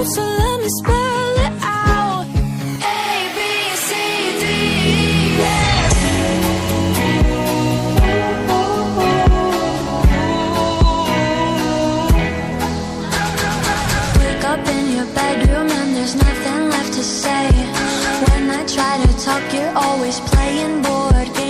So let me spell it out. A, B, C, D, E, F. Wake up in your bedroom and there's nothing left to say. When I try to talk, you're always playing board games.